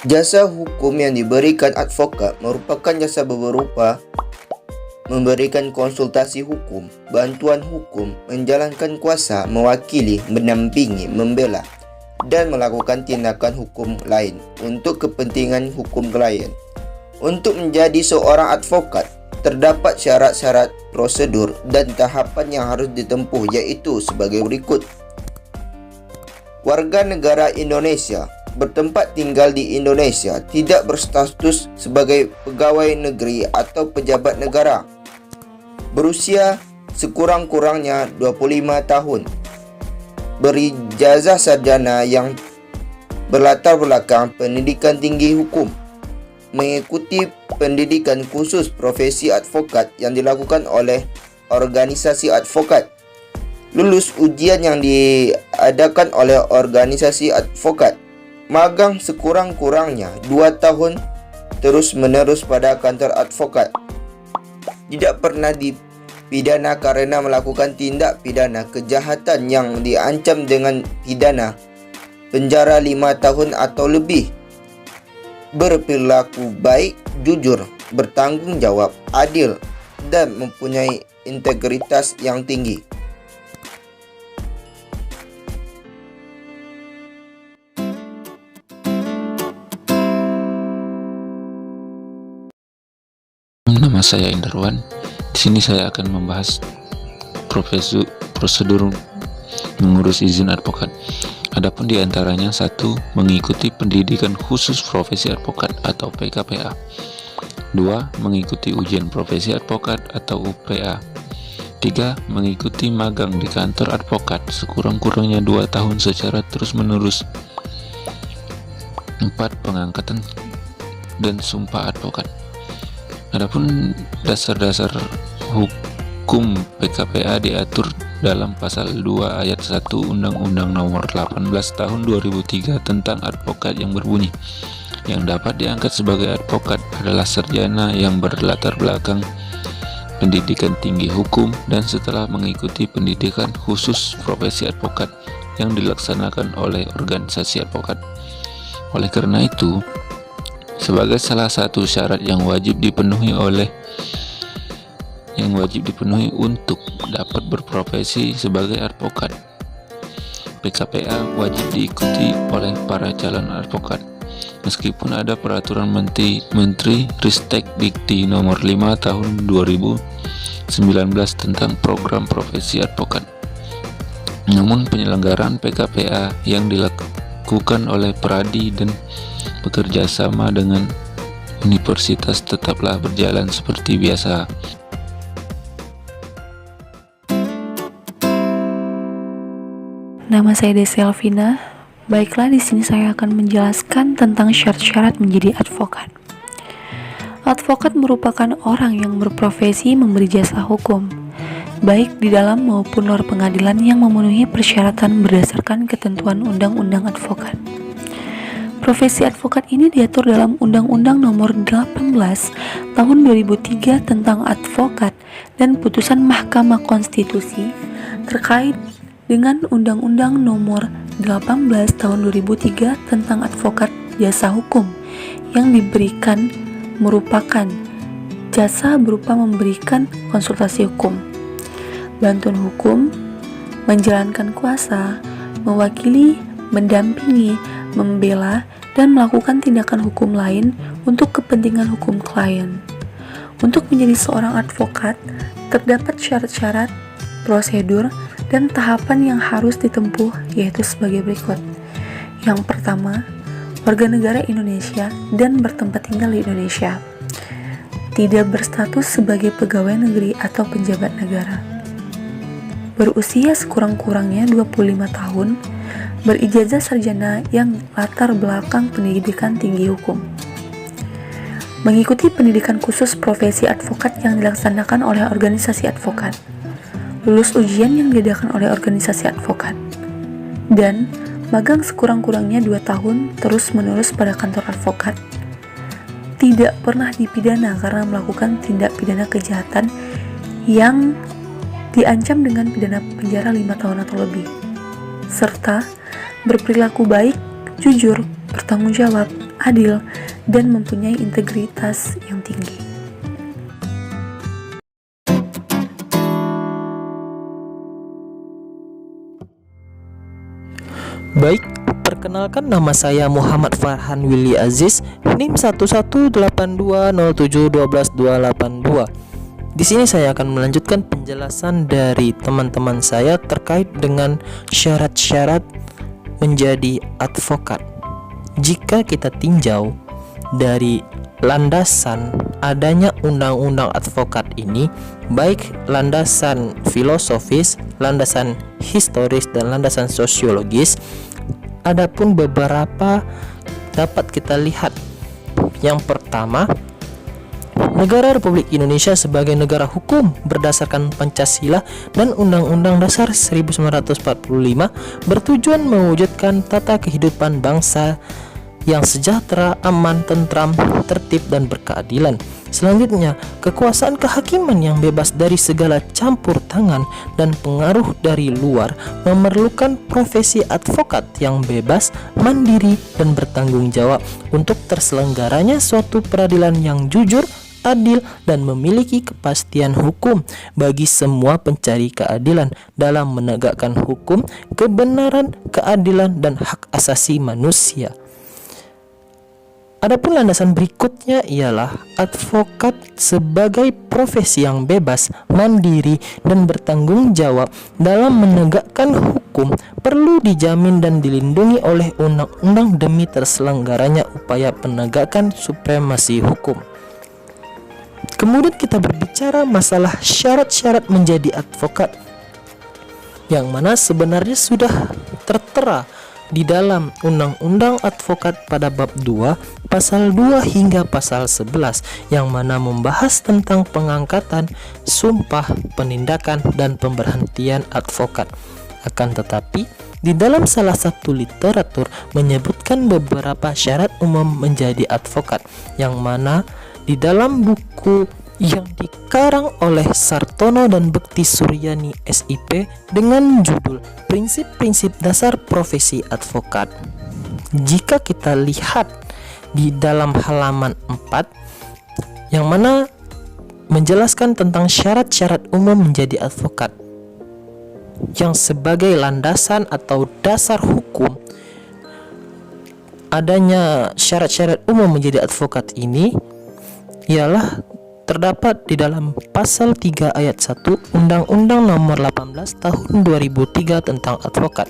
Jasa hukum yang diberikan advokat merupakan jasa berupa memberikan konsultasi hukum, bantuan hukum, menjalankan kuasa, mewakili, mendampingi, membela, dan melakukan tindakan hukum lain untuk kepentingan hukum klien. Untuk menjadi seorang advokat, terdapat syarat-syarat, prosedur, dan tahapan yang harus ditempuh, yaitu sebagai berikut. Warga negara Indonesia, bertempat tinggal di Indonesia, tidak berstatus sebagai pegawai negeri atau pejabat negara, berusia sekurang-kurangnya 25 tahun, berijazah sarjana yang berlatar belakang pendidikan tinggi hukum, mengikuti pendidikan khusus profesi advokat yang dilakukan oleh organisasi advokat, lulus ujian yang diadakan oleh organisasi advokat, magang sekurang-kurangnya 2 tahun terus-menerus pada kantor advokat, tidak pernah dipidana karena melakukan tindak pidana kejahatan yang diancam dengan pidana penjara 5 tahun atau lebih, berperilaku baik, jujur, bertanggung jawab, adil, dan mempunyai integritas yang tinggi. Nama saya Indarwan. Di sini saya akan membahas prosedur mengurus izin advokat. Adapun di antaranya: 1. Mengikuti pendidikan khusus profesi advokat atau PKPA. 2. Mengikuti ujian profesi advokat atau UPA. 3. Mengikuti magang di kantor advokat sekurang-kurangnya 2 tahun secara terus-menerus. 4. Pengangkatan dan sumpah advokat. Adapun dasar-dasar hukum PKPA diatur dalam pasal 2 ayat 1 Undang-Undang Nomor 18 Tahun 2003 tentang advokat yang berbunyi, yang dapat diangkat sebagai advokat adalah sarjana yang berlatar belakang pendidikan tinggi hukum dan setelah mengikuti pendidikan khusus profesi advokat yang dilaksanakan oleh organisasi advokat. Oleh karena itu, sebagai salah satu syarat yang wajib dipenuhi untuk dapat berprofesi sebagai advokat, PKPA wajib diikuti oleh para calon advokat. Meskipun ada peraturan Menteri Ristek Dikti nomor 5 tahun 2019 tentang program profesi advokat, namun penyelenggaraan PKPA yang dilakukan oleh Pradi dan bekerja sama dengan universitas tetaplah berjalan seperti biasa. Nama saya Desi Alvina. Baiklah, di sini saya akan menjelaskan tentang syarat-syarat menjadi advokat. Advokat merupakan orang yang berprofesi memberi jasa hukum, baik di dalam maupun luar pengadilan, yang memenuhi persyaratan berdasarkan ketentuan Undang-Undang Advokat. Profesi advokat ini diatur dalam Undang-Undang Nomor 18 Tahun 2003 tentang advokat dan putusan Mahkamah Konstitusi terkait dengan Undang-Undang Nomor 18 Tahun 2003 tentang advokat jasa hukum yang diberikan merupakan jasa berupa memberikan konsultasi hukum, bantuan hukum, menjalankan kuasa, mewakili, mendampingi, membela, dan melakukan tindakan hukum lain untuk kepentingan hukum klien. Untuk menjadi seorang advokat, terdapat syarat-syarat, prosedur, dan tahapan yang harus ditempuh, yaitu sebagai berikut. Yang pertama, warga negara Indonesia dan bertempat tinggal di Indonesia, tidak berstatus sebagai pegawai negeri atau pejabat negara, berusia sekurang-kurangnya 25 tahun, berijazah sarjana yang latar belakang pendidikan tinggi hukum, mengikuti pendidikan khusus profesi advokat yang dilaksanakan oleh organisasi advokat, lulus ujian yang diadakan oleh organisasi advokat, dan magang sekurang-kurangnya 2 tahun terus-menerus pada kantor advokat, tidak pernah dipidana karena melakukan tindak pidana kejahatan yang diancam dengan pidana penjara 5 tahun atau lebih, serta berperilaku baik, jujur, bertanggung jawab, adil, dan mempunyai integritas yang tinggi. Baik, perkenalkan nama saya Muhammad Farhan Willy Aziz, NIM 118207121282. Di sini saya akan melanjutkan penjelasan dari teman-teman saya terkait dengan syarat-syarat menjadi advokat. Jika kita tinjau dari landasan adanya undang-undang advokat ini, baik landasan filosofis, landasan historis, dan landasan sosiologis, adapun beberapa dapat kita lihat. Yang pertama, negara Republik Indonesia sebagai negara hukum berdasarkan Pancasila dan Undang-Undang Dasar 1945 bertujuan mewujudkan tata kehidupan bangsa yang sejahtera, aman, tentram, tertib, dan berkeadilan. Selanjutnya, kekuasaan kehakiman yang bebas dari segala campur tangan dan pengaruh dari luar memerlukan profesi advokat yang bebas, mandiri, dan bertanggung jawab untuk terselenggaranya suatu peradilan yang jujur, adil, dan memiliki kepastian hukum bagi semua pencari keadilan dalam menegakkan hukum, kebenaran, keadilan, dan hak asasi manusia. Adapun landasan berikutnya ialah advokat sebagai profesi yang bebas, mandiri, dan bertanggung jawab dalam menegakkan hukum perlu dijamin dan dilindungi oleh undang-undang demi terselenggaranya upaya penegakan supremasi hukum. Kemudian kita berbicara masalah syarat-syarat menjadi advokat, yang mana sebenarnya sudah tertera di dalam Undang-Undang Advokat pada bab 2, pasal 2 hingga pasal 11, yang mana membahas tentang pengangkatan, sumpah, penindakan, dan pemberhentian advokat. Akan tetapi, di dalam salah satu literatur menyebutkan beberapa syarat umum menjadi advokat, yang mana di dalam buku yang dikarang oleh Sartono dan Bekti Suryani SIP dengan judul Prinsip-Prinsip Dasar Profesi Advokat. Jika kita lihat di dalam halaman 4, yang mana menjelaskan tentang syarat-syarat umum menjadi advokat, yang sebagai landasan atau dasar hukum adanya syarat-syarat umum menjadi advokat ini ialah terdapat di dalam pasal 3 ayat 1 Undang-Undang Nomor 18 Tahun 2003 tentang advokat,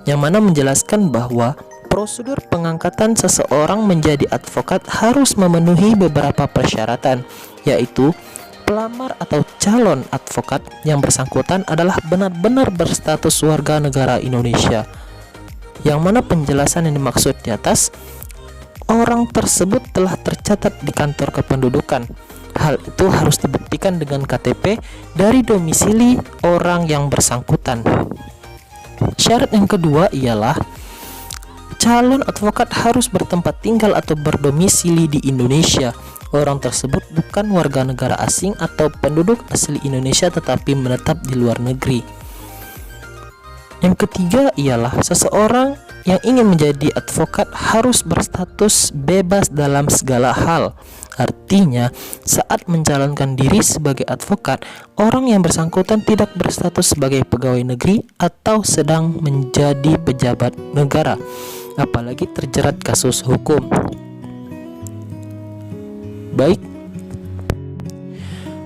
yang mana menjelaskan bahwa prosedur pengangkatan seseorang menjadi advokat harus memenuhi beberapa persyaratan, yaitu pelamar atau calon advokat yang bersangkutan adalah benar-benar berstatus warga negara Indonesia, yang mana penjelasan yang dimaksud di atas, orang tersebut telah tercatat di kantor kependudukan. Hal itu harus dibuktikan dengan KTP dari domisili orang yang bersangkutan. Syarat yang kedua ialah calon advokat harus bertempat tinggal atau berdomisili di Indonesia. Orang tersebut bukan warga negara asing atau penduduk asli Indonesia tetapi menetap di luar negeri. Yang ketiga ialah seseorang yang ingin menjadi advokat harus berstatus bebas dalam segala hal. Artinya, saat mencalonkan diri sebagai advokat, orang yang bersangkutan tidak berstatus sebagai pegawai negeri atau sedang menjadi pejabat negara, apalagi terjerat kasus hukum. Baik,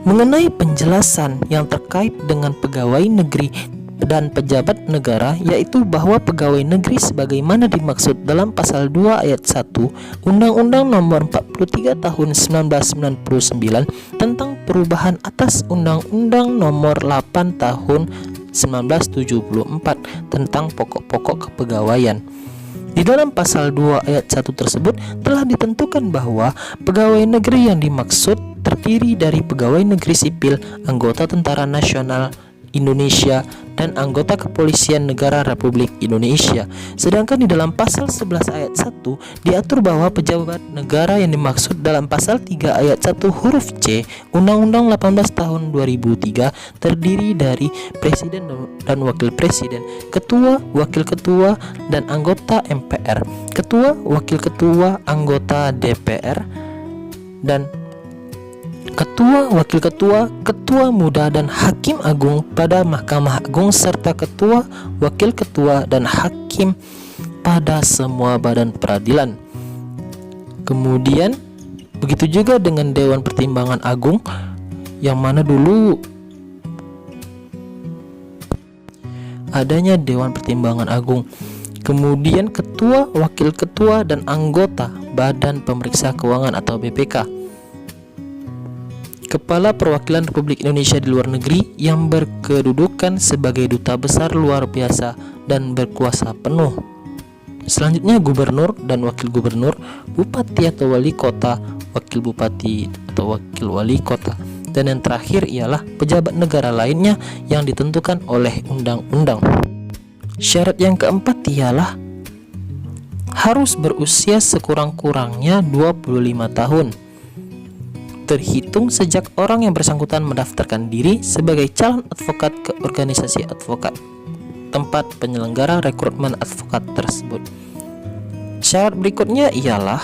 mengenai penjelasan yang terkait dengan pegawai negeri dan pejabat negara, yaitu bahwa pegawai negeri sebagaimana dimaksud dalam pasal 2 ayat 1 Undang-Undang Nomor 43 Tahun 1999 tentang perubahan atas Undang-Undang Nomor 8 Tahun 1974 tentang pokok-pokok kepegawaian. Di dalam pasal 2 ayat 1 tersebut telah ditentukan bahwa pegawai negeri yang dimaksud terdiri dari pegawai negeri sipil, anggota Tentara Nasional Indonesia, dan anggota kepolisian negara Republik Indonesia. Sedangkan di dalam pasal 11 ayat 1 diatur bahwa pejabat negara yang dimaksud dalam pasal 3 ayat 1 huruf C Undang-Undang 18 tahun 2003 terdiri dari presiden dan wakil presiden, ketua, wakil ketua, dan anggota MPR, ketua, wakil ketua, anggota DPR, dan ketua, wakil ketua, ketua muda, dan hakim agung pada Mahkamah Agung, serta ketua, wakil ketua, dan hakim pada semua badan peradilan. Kemudian begitu juga dengan Dewan Pertimbangan Agung, yang mana dulu adanya Dewan Pertimbangan Agung. Kemudian ketua, wakil ketua, dan anggota Badan Pemeriksa Keuangan atau BPK. Kepala Perwakilan Republik Indonesia di luar negeri yang berkedudukan sebagai duta besar luar biasa dan berkuasa penuh. Selanjutnya gubernur dan wakil gubernur, bupati atau wali kota, wakil bupati atau wakil wali kota. Dan yang terakhir ialah pejabat negara lainnya yang ditentukan oleh undang-undang. Syarat yang keempat ialah harus berusia sekurang-kurangnya 25 tahun. Terhitung sejak orang yang bersangkutan mendaftarkan diri sebagai calon advokat ke organisasi advokat tempat penyelenggara rekrutmen advokat tersebut. Syarat berikutnya ialah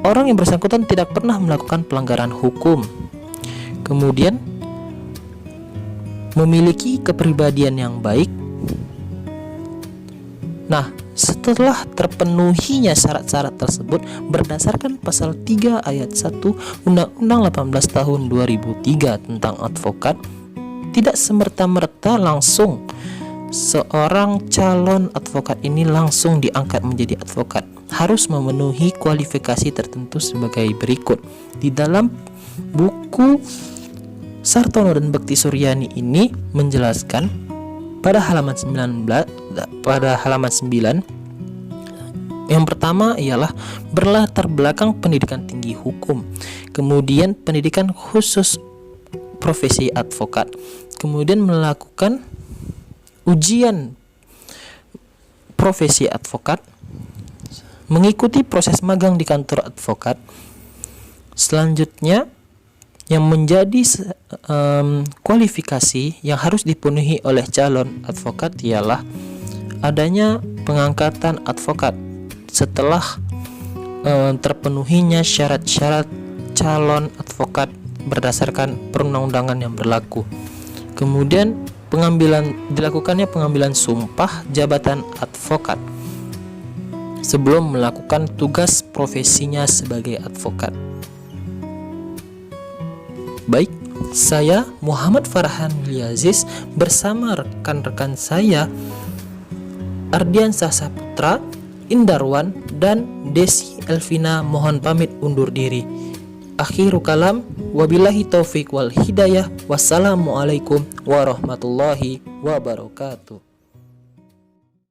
orang yang bersangkutan tidak pernah melakukan pelanggaran hukum, kemudian memiliki kepribadian yang baik. Nah, setelah terpenuhinya syarat-syarat tersebut berdasarkan pasal 3 ayat 1 Undang-Undang 18 tahun 2003 tentang advokat, tidak semerta-merta langsung seorang calon advokat ini langsung diangkat menjadi advokat. Harus memenuhi kualifikasi tertentu sebagai berikut. Di dalam buku Sartono dan Bekti Suryani ini menjelaskan pada halaman 9 yang pertama ialah berlatar belakang pendidikan tinggi hukum, kemudian pendidikan khusus profesi advokat, kemudian melakukan ujian profesi advokat, mengikuti proses magang di kantor advokat. Selanjutnya yang menjadi kualifikasi yang harus dipenuhi oleh calon advokat ialah adanya pengangkatan advokat setelah terpenuhinya syarat-syarat calon advokat berdasarkan perundang-undangan yang berlaku. Kemudian dilakukannya pengambilan sumpah jabatan advokat sebelum melakukan tugas profesinya sebagai advokat. Baik, saya Muhammad Farhan Wilyaziz bersama rekan-rekan saya Ardiansyah Saputra, Indarwan, dan Desi Elvina mohon pamit undur diri. Akhirul kalam, wabillahi taufik wal hidayah. Wassalamualaikum warahmatullahi wabarakatuh.